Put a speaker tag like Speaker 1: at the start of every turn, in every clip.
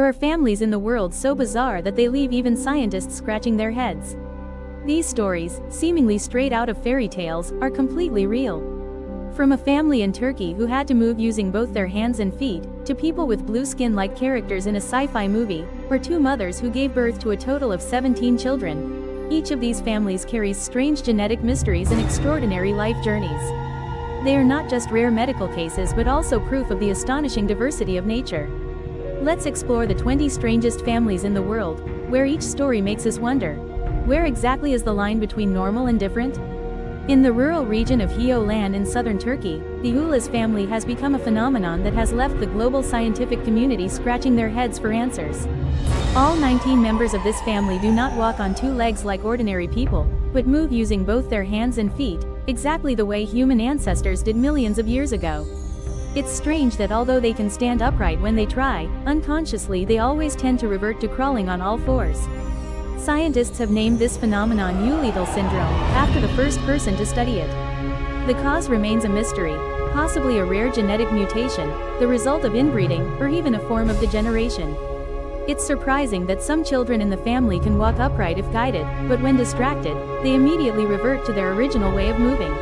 Speaker 1: are families in the world so bizarre that they leave even scientists scratching their heads. These stories, seemingly straight out of fairy tales, are completely real. From a family in Turkey who had to move using both their hands and feet, to people with blue skin like characters in a sci-fi movie, or two mothers who gave birth to a total of 17 children. Each of these families carries strange genetic mysteries and extraordinary life journeys. They are not just rare medical cases but also proof of the astonishing diversity of nature. Let's explore the 20 strangest families in the world, where each story makes us wonder, where exactly is the line between normal and different? In the rural region of Hiolan in southern Turkey, the Ulas family has become a phenomenon that has left the global scientific community scratching their heads for answers. All 19 members of this family do not walk on two legs like ordinary people, but move using both their hands and feet, exactly the way human ancestors did millions of years ago. It's strange that although they can stand upright when they try, unconsciously they always tend to revert to crawling on all fours. Scientists have named this phenomenon Ulital syndrome, after the first person to study it. The cause remains a mystery, possibly a rare genetic mutation, the result of inbreeding, or even a form of degeneration. It's surprising that some children in the family can walk upright if guided, but when distracted, they immediately revert to their original way of moving.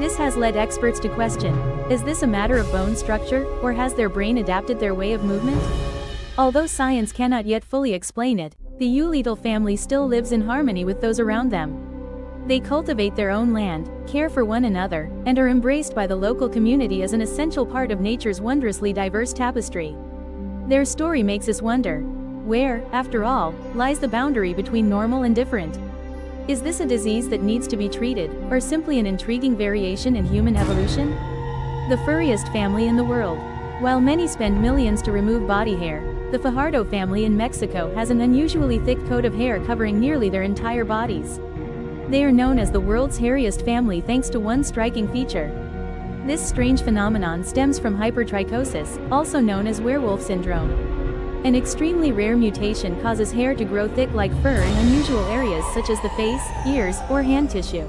Speaker 1: This has led experts to question, is this a matter of bone structure, or has their brain adapted their way of movement? Although science cannot yet fully explain it, the Ulital family still lives in harmony with those around them. They cultivate their own land, care for one another, and are embraced by the local community as an essential part of nature's wondrously diverse tapestry. Their story makes us wonder, where, after all, lies the boundary between normal and different? Is this a disease that needs to be treated, or simply an intriguing variation in human evolution? The furriest family in the world. While many spend millions to remove body hair, the Fajardo family in Mexico has an unusually thick coat of hair covering nearly their entire bodies. They are known as the world's hairiest family thanks to one striking feature. This strange phenomenon stems from hypertrichosis, also known as werewolf syndrome. An extremely rare mutation causes hair to grow thick like fur in unusual areas such as the face, ears, or hand tissue.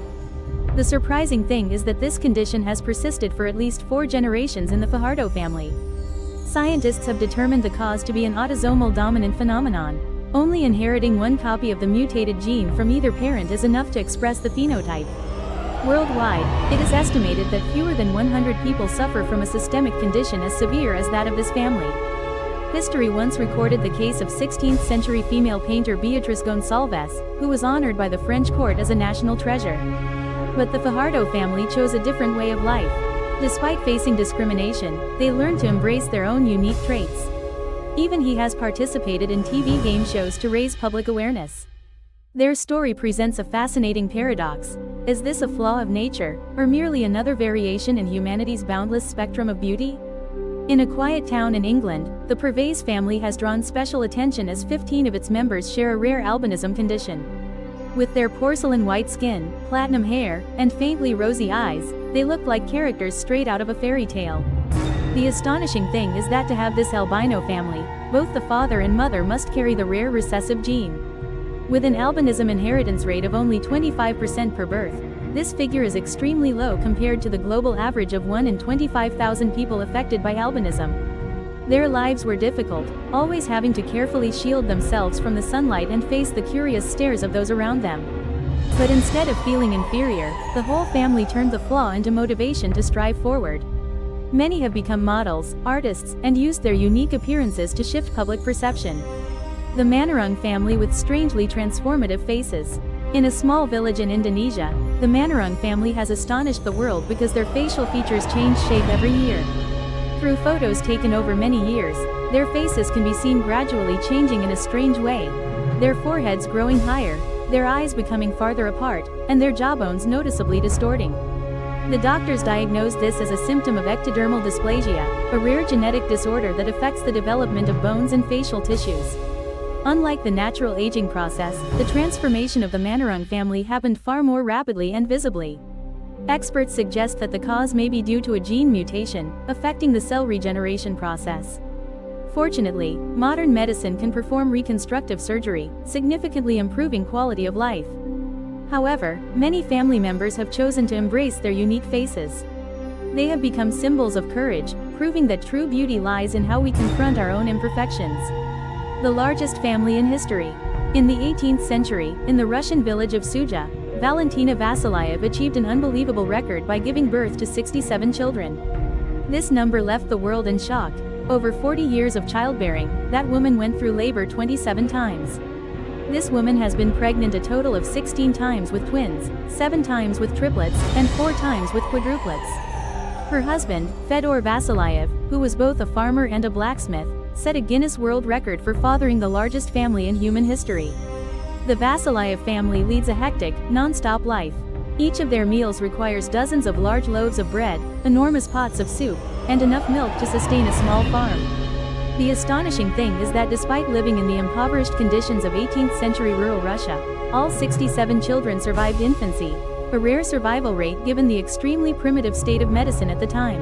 Speaker 1: The surprising thing is that this condition has persisted for at least 4 generations in the Fajardo family. Scientists have determined the cause to be an autosomal dominant phenomenon. Only inheriting one copy of the mutated gene from either parent is enough to express the phenotype. Worldwide, it is estimated that fewer than 100 people suffer from a systemic condition as severe as that of this family. History once recorded the case of 16th-century female painter Beatrice Gonçalves, who was honored by the French court as a national treasure. But the Fajardo family chose a different way of life. Despite facing discrimination, they learned to embrace their own unique traits. Even he has participated in TV game shows to raise public awareness. Their story presents a fascinating paradox. Is this a flaw of nature, or merely another variation in humanity's boundless spectrum of beauty? In a quiet town in England, the Pervez family has drawn special attention as 15 of its members share a rare albinism condition. With their porcelain white skin, platinum hair, and faintly rosy eyes, they look like characters straight out of a fairy tale. The astonishing thing is that to have this albino family, both the father and mother must carry the rare recessive gene. With an albinism inheritance rate of only 25% per birth, this figure is extremely low compared to the global average of 1 in 25,000 people affected by albinism. Their lives were difficult, always having to carefully shield themselves from the sunlight and face the curious stares of those around them. But instead of feeling inferior, the whole family turned the flaw into motivation to strive forward. Many have become models, artists, and used their unique appearances to shift public perception. The Manurung family with strangely transformative faces. In a small village in Indonesia, the Manurung family has astonished the world because their facial features change shape every year. Through photos taken over many years, their faces can be seen gradually changing in a strange way. Their foreheads growing higher, their eyes becoming farther apart, and their jawbones noticeably distorting. The doctors diagnosed this as a symptom of ectodermal dysplasia, a rare genetic disorder that affects the development of bones and facial tissues. Unlike the natural aging process, the transformation of the Manurung family happened far more rapidly and visibly. Experts suggest that the cause may be due to a gene mutation, affecting the cell regeneration process. Fortunately, modern medicine can perform reconstructive surgery, significantly improving quality of life. However, many family members have chosen to embrace their unique faces. They have become symbols of courage, proving that true beauty lies in how we confront our own imperfections. The largest family in history. In the 18th century, in the Russian village of Suja, Valentina Vasilyev achieved an unbelievable record by giving birth to 67 children. This number left the world in shock. Over 40 years of childbearing, that woman went through labor 27 times. This woman has been pregnant a total of 16 times with twins, 7 times with triplets, and 4 times with quadruplets. Her husband, Fedor Vasilyev, who was both a farmer and a blacksmith, set a Guinness World Record for fathering the largest family in human history. The Vasilyev family leads a hectic, non-stop life. Each of their meals requires dozens of large loaves of bread, enormous pots of soup, and enough milk to sustain a small farm. The astonishing thing is that despite living in the impoverished conditions of 18th century rural Russia, all 67 children survived infancy, a rare survival rate given the extremely primitive state of medicine at the time.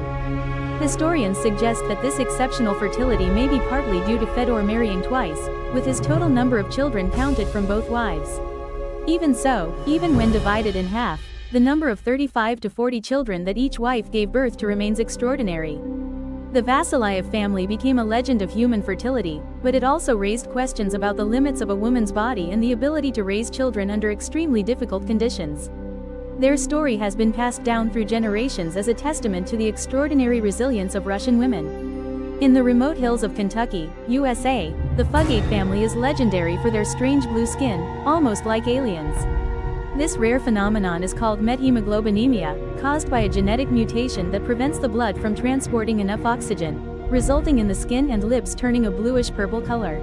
Speaker 1: Historians suggest that this exceptional fertility may be partly due to Fedor marrying twice, with his total number of children counted from both wives. Even so, even when divided in half, the number of 35 to 40 children that each wife gave birth to remains extraordinary. The Vasilyev family became a legend of human fertility, but it also raised questions about the limits of a woman's body and the ability to raise children under extremely difficult conditions. Their story has been passed down through generations as a testament to the extraordinary resilience of Russian women. In the remote hills of Kentucky, USA, the Fugate family is legendary for their strange blue skin, almost like aliens. This rare phenomenon is called methemoglobinemia, caused by a genetic mutation that prevents the blood from transporting enough oxygen, resulting in the skin and lips turning a bluish-purple color.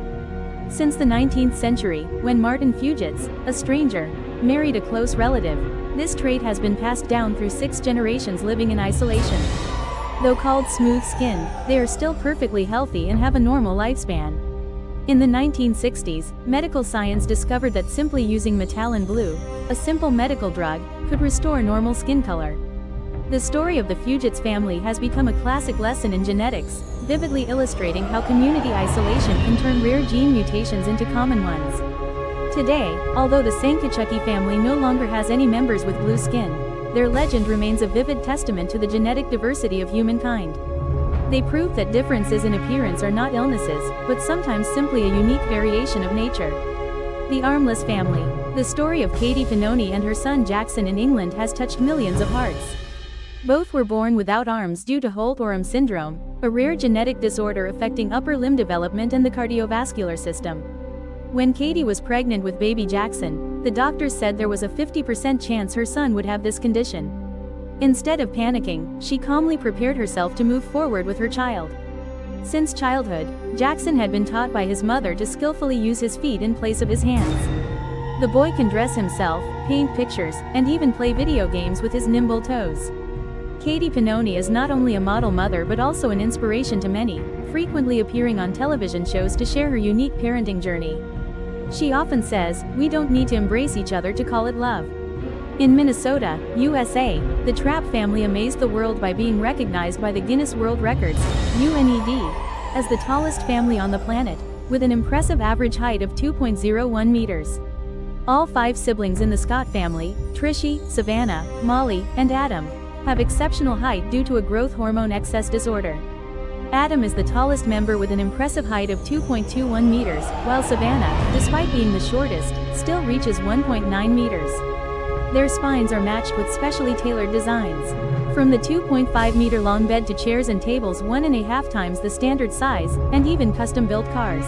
Speaker 1: Since the 19th century, when Martin Fugits, a stranger, married a close relative, this trait has been passed down through 6 generations living in isolation. Though called smooth-skinned, they are still perfectly healthy and have a normal lifespan. In the 1960s, medical science discovered that simply using Metalin blue, a simple medical drug, could restore normal skin color. The story of the Fugits family has become a classic lesson in genetics, vividly illustrating how community isolation can turn rare gene mutations into common ones. Today, although the Sankichucky family no longer has any members with blue skin, their legend remains a vivid testament to the genetic diversity of humankind. They prove that differences in appearance are not illnesses, but sometimes simply a unique variation of nature. The Armless family. The story of Katie Pinoni and her son Jackson in England has touched millions of hearts. Both were born without arms due to Holt-Oram syndrome, a rare genetic disorder affecting upper limb development and the cardiovascular system. When Katie was pregnant with baby Jackson, the doctors said there was a 50% chance her son would have this condition. Instead of panicking, she calmly prepared herself to move forward with her child. Since childhood, Jackson had been taught by his mother to skillfully use his feet in place of his hands. The boy can dress himself, paint pictures, and even play video games with his nimble toes. Katie Pinoni is not only a model mother but also an inspiration to many, frequently appearing on television shows to share her unique parenting journey. She often says, "We don't need to embrace each other to call it love." In Minnesota, USA, the Trapp family amazed the world by being recognized by the Guinness World Records, UNED, as the tallest family on the planet, with an impressive average height of 2.01 meters. All 5 siblings in the Scott family, Trishie, Savannah, Molly, and Adam, have exceptional height due to a growth hormone excess disorder. Adam is the tallest member with an impressive height of 2.21 meters, while Savannah, despite being the shortest, still reaches 1.9 meters. Their spines are matched with specially tailored designs. From the 2.5-meter long bed to chairs and tables 1.5 times the standard size, and even custom-built cars.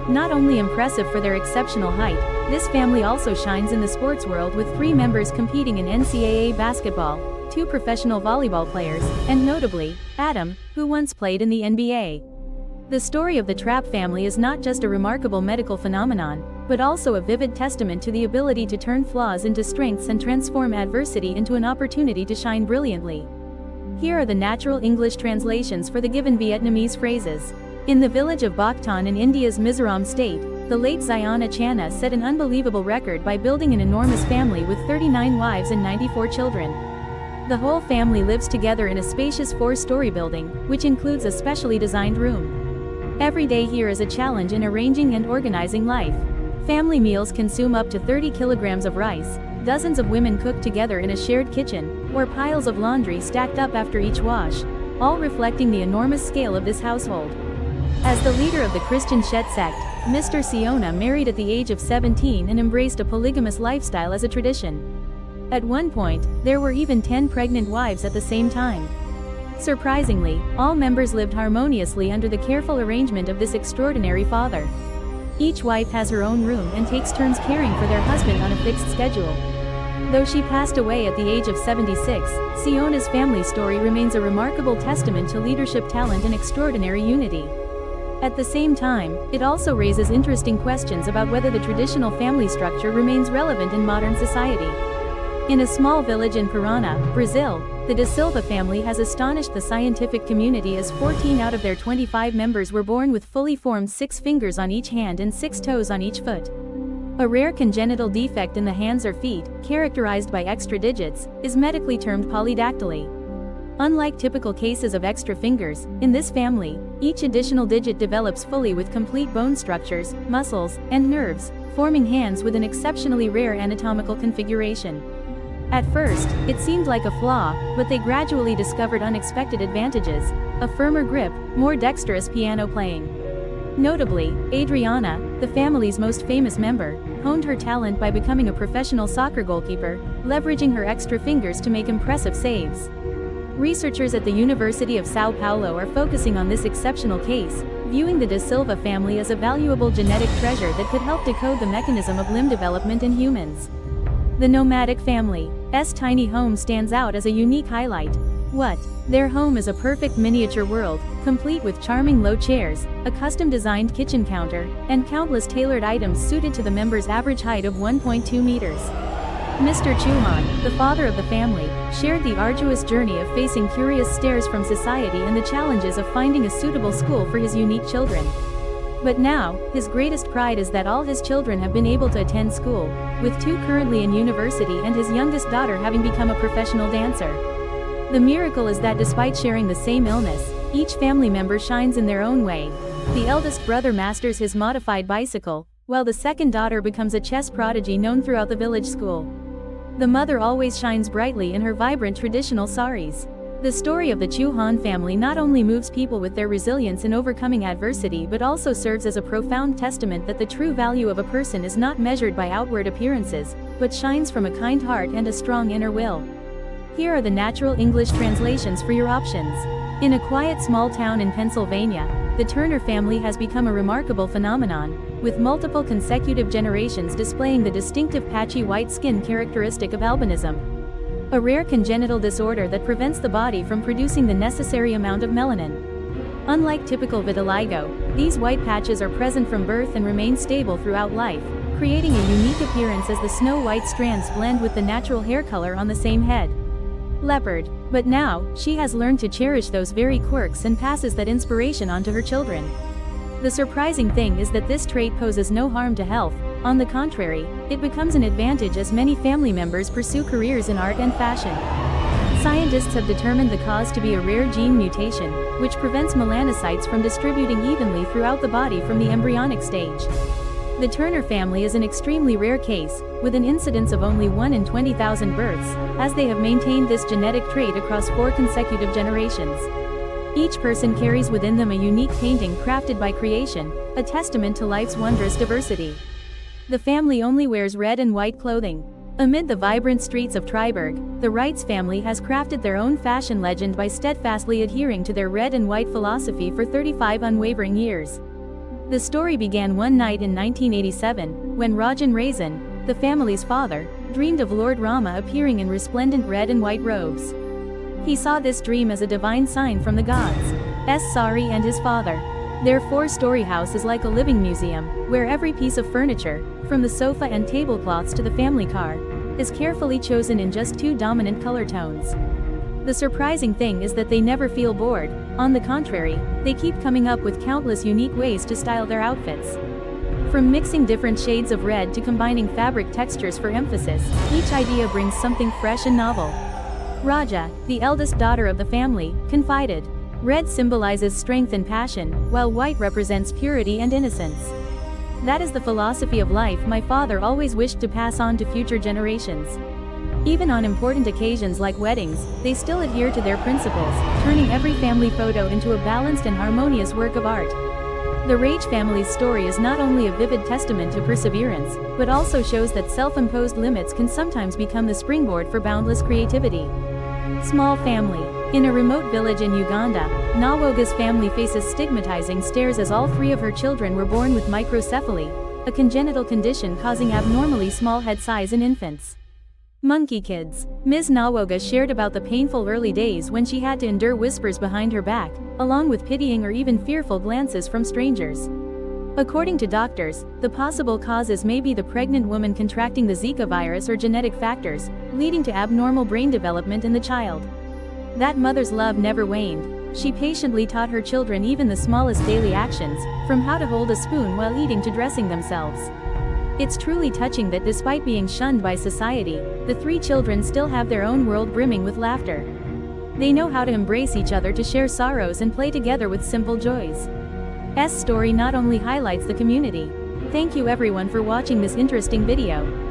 Speaker 1: Not only impressive for their exceptional height, this family also shines in the sports world with 3 members competing in NCAA basketball, 2 professional volleyball players, and notably, Adam, who once played in the NBA. The story of the Trapp family is not just a remarkable medical phenomenon, but also a vivid testament to the ability to turn flaws into strengths and transform adversity into an opportunity to shine brilliantly. Here are the natural English translations for the given Vietnamese phrases. In the village of Bacton in India's Mizoram state, the late Ziana Channa set an unbelievable record by building an enormous family with 39 wives and 94 children. The whole family lives together in a spacious 4-story building, which includes a specially designed room. Every day here is a challenge in arranging and organizing life. Family meals consume up to 30 kilograms of rice, dozens of women cook together in a shared kitchen, or piles of laundry stacked up after each wash, all reflecting the enormous scale of this household. As the leader of the Christian Shet sect, Mr. Siona married at the age of 17 and embraced a polygamous lifestyle as a tradition. At one point, there were even 10 pregnant wives at the same time. Surprisingly, all members lived harmoniously under the careful arrangement of this extraordinary father. Each wife has her own room and takes turns caring for their husband on a fixed schedule. Though she passed away at the age of 76, Siona's family story remains a remarkable testament to leadership talent and extraordinary unity. At the same time, it also raises interesting questions about whether the traditional family structure remains relevant in modern society. In a small village in Parana, Brazil, the Da Silva family has astonished the scientific community as 14 out of their 25 members were born with fully formed 6 fingers on each hand and 6 toes on each foot. A rare congenital defect in the hands or feet, characterized by extra digits, is medically termed polydactyly. Unlike typical cases of extra fingers, in this family, each additional digit develops fully with complete bone structures, muscles, and nerves, forming hands with an exceptionally rare anatomical configuration. At first, it seemed like a flaw, but they gradually discovered unexpected advantages: a firmer grip, more dexterous piano playing. Notably, Adriana, the family's most famous member, honed her talent by becoming a professional soccer goalkeeper, leveraging her extra fingers to make impressive saves. Researchers at the University of São Paulo are focusing on this exceptional case, viewing the Da Silva family as a valuable genetic treasure that could help decode the mechanism of limb development in humans. The nomadic family's tiny home stands out as a unique highlight. Their home is a perfect miniature world, complete with charming low chairs, a custom-designed kitchen counter, and countless tailored items suited to the members' average height of 1.2 meters. Mr. Chuhan, the father of the family, shared the arduous journey of facing curious stares from society and the challenges of finding a suitable school for his unique children. But now, his greatest pride is that all his children have been able to attend school, with 2 currently in university and his youngest daughter having become a professional dancer. The miracle is that despite sharing the same illness, each family member shines in their own way. The eldest brother masters his modified bicycle, while the second daughter becomes a chess prodigy known throughout the village school. The mother always shines brightly in her vibrant traditional saris. The story of the Chuhan family not only moves people with their resilience in overcoming adversity but also serves as a profound testament that the true value of a person is not measured by outward appearances, but shines from a kind heart and a strong inner will. Here are the natural English translations for your options. In a quiet small town in Pennsylvania, the Turner family has become a remarkable phenomenon, with multiple consecutive generations displaying the distinctive patchy white skin characteristic of albinism, a rare congenital disorder that prevents the body from producing the necessary amount of melanin. Unlike typical vitiligo, these white patches are present from birth and remain stable throughout life, creating a unique appearance as the snow-white strands blend with the natural hair color on the same head. Leopard. But now, she has learned to cherish those very quirks and passes that inspiration on to her children. The surprising thing is that this trait poses no harm to health. On the contrary, it becomes an advantage as many family members pursue careers in art and fashion. Scientists have determined the cause to be a rare gene mutation, which prevents melanocytes from distributing evenly throughout the body from the embryonic stage. The Turner family is an extremely rare case, with an incidence of only 1 in 20,000 births, as they have maintained this genetic trait across 4 consecutive generations. Each person carries within them a unique painting crafted by creation, a testament to life's wondrous diversity. The family only wears red and white clothing. Amid the vibrant streets of Triberg, the Wrights family has crafted their own fashion legend by steadfastly adhering to their red and white philosophy for 35 unwavering years. The story began one night in 1987, when Rajan Raisin, the family's father, dreamed of Lord Rama appearing in resplendent red and white robes. He saw this dream as a divine sign from the gods. Sari and his father. Their 4-story house is like a living museum, where every piece of furniture, from the sofa and tablecloths to the family car, is carefully chosen in just 2 dominant color tones. The surprising thing is that they never feel bored. On the contrary, they keep coming up with countless unique ways to style their outfits. From mixing different shades of red to combining fabric textures for emphasis, each idea brings something fresh and novel. Raja, the eldest daughter of the family, confided, "Red symbolizes strength and passion, while white represents purity and innocence. That is the philosophy of life my father always wished to pass on to future generations." Even on important occasions like weddings, they still adhere to their principles, turning every family photo into a balanced and harmonious work of art. The Rage family's story is not only a vivid testament to perseverance, but also shows that self-imposed limits can sometimes become the springboard for boundless creativity. Small family. In a remote village in Uganda, Nawoga's family faces stigmatizing stares as all three of her children were born with microcephaly, a congenital condition causing abnormally small head size in infants. Monkey kids. Ms. Nawoga shared about the painful early days when she had to endure whispers behind her back, along with pitying or even fearful glances from strangers. According to doctors, the possible causes may be the pregnant woman contracting the Zika virus or genetic factors, leading to abnormal brain development in the child. That mother's love never waned. She patiently taught her children even the smallest daily actions, from how to hold a spoon while eating to dressing themselves. It's truly touching that despite being shunned by society, the three children still have their own world brimming with laughter. They know how to embrace each other to share sorrows and play together with simple joys. S story not only highlights the community. Thank you everyone for watching this interesting video.